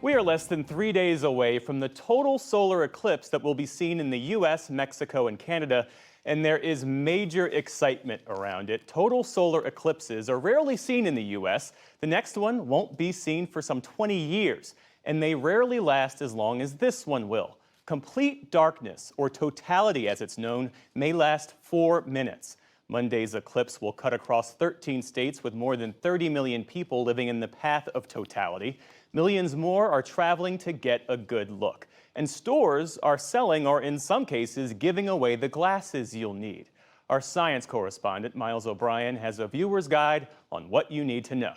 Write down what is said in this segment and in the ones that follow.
We are less than 3 days away from the total solar eclipse that will be seen in the U.S., Mexico, and Canada, and there is major excitement around it. Total solar eclipses are rarely seen in the U.S. The next one won't be seen for some 20 years, and they rarely last as long as this one will. Complete darkness, or totality as it's known, may last 4 minutes. Monday's eclipse will cut across 13 states with more than 30 million people living in the path of totality. Millions more are traveling to get a good look. And stores are selling, or in some cases, giving away the glasses you'll need. Our science correspondent, Miles O'Brien, has a viewer's guide on what you need to know.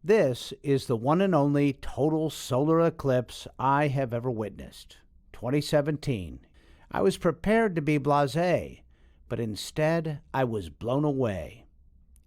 This is the one and only total solar eclipse I have ever witnessed. 2017. I was prepared to be blasé, but instead I was blown away.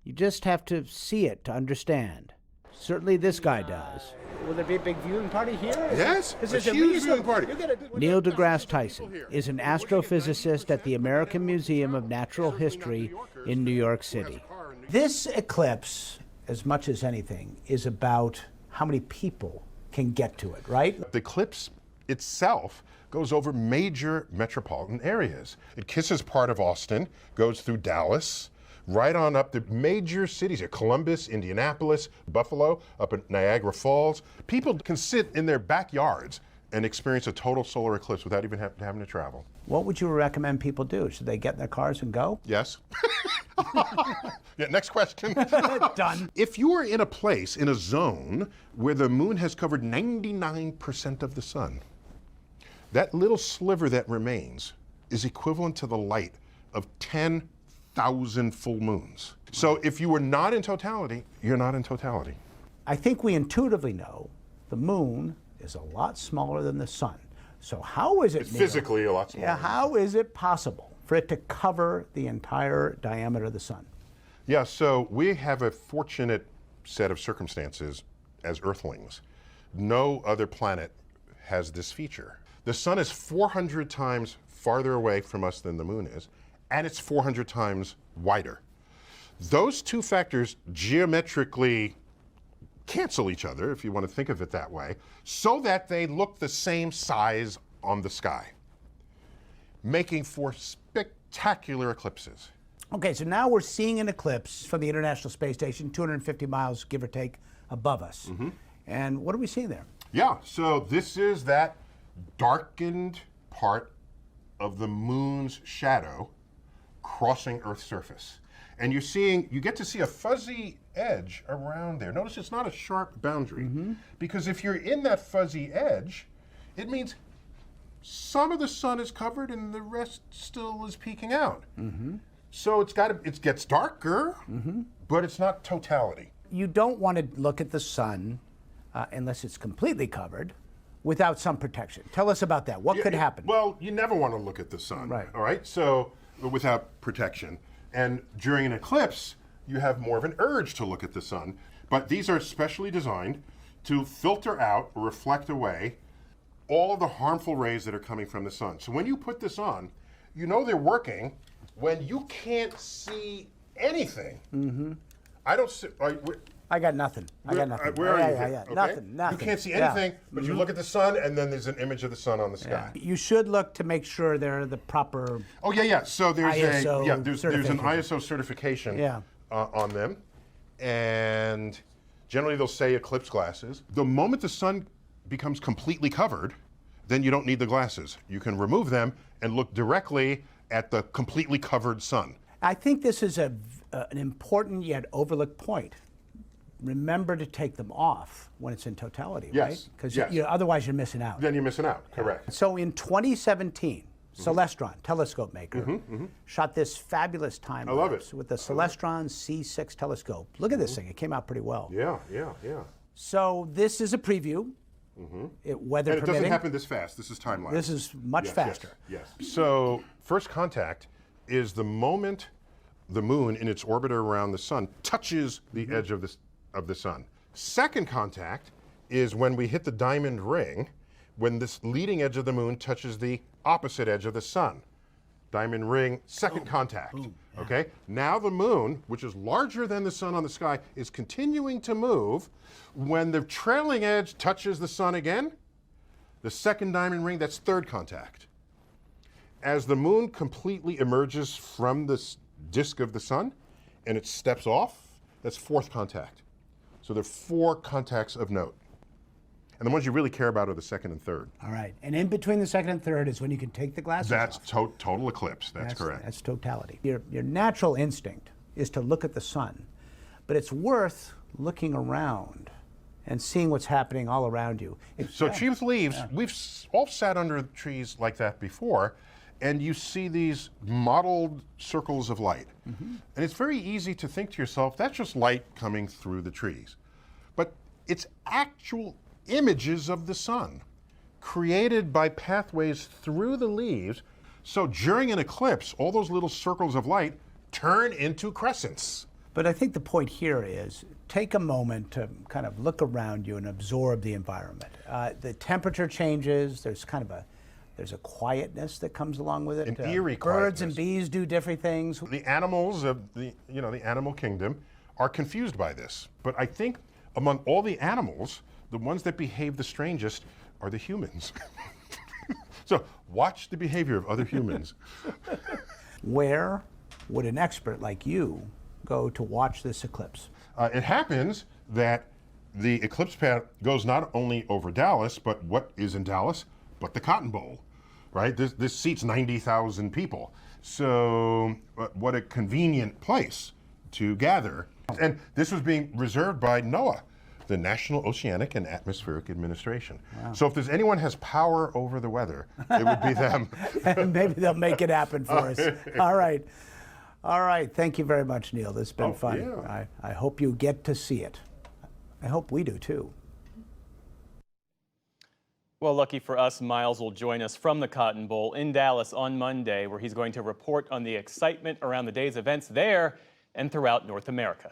You just have to see it to understand. Certainly this guy does. Will there be a big viewing party here? Yes, a huge viewing party. Neil deGrasse Tyson is an astrophysicist at the American Museum of Natural History in New York City. This eclipse, as much as anything, is about how many people can get to it, right? The eclipse itself goes over major metropolitan areas. It kisses part of Austin, goes through Dallas, right on up to major cities here, Columbus, Indianapolis, Buffalo, up at Niagara Falls. People can sit in their backyards and experience a total solar eclipse without even having to travel. What would you recommend people do? Should they get in their cars and go? Yes. Yeah, next question. Done. If you are in a place, in a zone, where the moon has covered 99% of the sun, that little sliver that remains is equivalent to the light of 10,000 full moons. So if you are not in totality, you're not in totality. I think we intuitively know the moon is a lot smaller than the sun. So how is it, It's Neil, physically a lot smaller. Yeah, how is it possible for it to cover the entire diameter of the sun? Yeah, so we have a fortunate set of circumstances as Earthlings. No other planet has this feature. The sun is 400 times farther away from us than the moon is, and it's 400 times wider. Those two factors geometrically cancel each other, if you want to think of it that way, so that they look the same size on the sky, making for spectacular eclipses. Okay, so now we're seeing an eclipse from the International Space Station, 250 miles, give or take, above us. Mm-hmm. And what are we seeing there? Yeah, so this is that darkened part of the moon's shadow crossing Earth's surface. And you get to see a fuzzy edge around there. Notice it's not a sharp boundary, because if you're in that fuzzy edge, it means some of the sun is covered and the rest still is peeking out. So it gets darker, but it's not totality. You don't want to look at the sun unless it's completely covered without some protection. Tell us about that. What could happen? Well, you never want to look at the sun, Right. all right? So without protection. And during an eclipse, you have more of an urge to look at the sun. But these are specially designed to filter out or reflect away all of the harmful rays that are coming from the sun. So when you put this on, you know they're working when you can't see anything. I don't see. I got nothing. I got nothing. Where are you? Yeah. Okay? Nothing. You can't see anything, but you look at the sun, and then there's an image of the sun on the sky. You should look to make sure they're the proper. Oh yeah. So there's ISO there's an ISO certification on them, and generally they'll say eclipse glasses. The moment the sun becomes completely covered, then you don't need the glasses. You can remove them and look directly at the completely covered sun. I think this is an important yet overlooked point. Remember to take them off when it's in totality, right? Yes. Because yes. Otherwise you're missing out. Then you're missing out, correct. So in 2017, Celestron, telescope maker, shot this fabulous time I love lapse it. with the Celestron C6 telescope. Look at this thing, it came out pretty well. Yeah. So this is a preview, weather And it permitting. doesn't happen this fast. This is time lapse. This is much faster. Yes. So first contact is the moment the moon in its orbit around the sun touches the edge of the sun. Second contact is when we hit the diamond ring, when this leading edge of the moon touches the opposite edge of the sun. Diamond ring, second contact. Okay? Now the moon, which is larger than the sun on the sky, is continuing to move. When the trailing edge touches the sun again, the second diamond ring, that's third contact. As the moon completely emerges from the disk of the sun and it steps off, that's fourth contact. So there are 4 contacts of note. And the ones you really care about are the second and third. All right. And in between the second and third is when you can take the glasses That's off. total eclipse. That's correct. That's totality. Your natural instinct is to look at the sun, but it's worth looking around and seeing what's happening all around you. So trees leaves, we've all sat under trees like that before, and you see these mottled circles of light. And it's very easy to think to yourself, that's just light coming through the trees. But it's actual images of the sun created by pathways through the leaves. So during an eclipse, all those little circles of light turn into crescents. But I think the point here is take a moment to kind of look around you and absorb the environment. The temperature changes. There's a quietness that comes along with it. An eerie birds quietness. and bees do different things. The animals of the animal kingdom are confused by this. But I think among all the animals, the ones that behave the strangest are the humans. So watch the behavior of other humans. Where would an expert like you go to watch this eclipse? It happens that the eclipse path goes not only over Dallas, but what is in Dallas, but the Cotton Bowl, right? This seats 90,000 people. So what a convenient place to gather. And this was being reserved by NOAA, the National Oceanic and Atmospheric Administration. Wow. So if there's anyone has power over the weather, it would be them. And maybe they'll make it happen for us. All right. All right. Thank you very much, Neil. This has been fun. Yeah. I hope you get to see it. I hope we do, too. Well, lucky for us, Miles will join us from the Cotton Bowl in Dallas on Monday, where he's going to report on the excitement around the day's events there and throughout North America.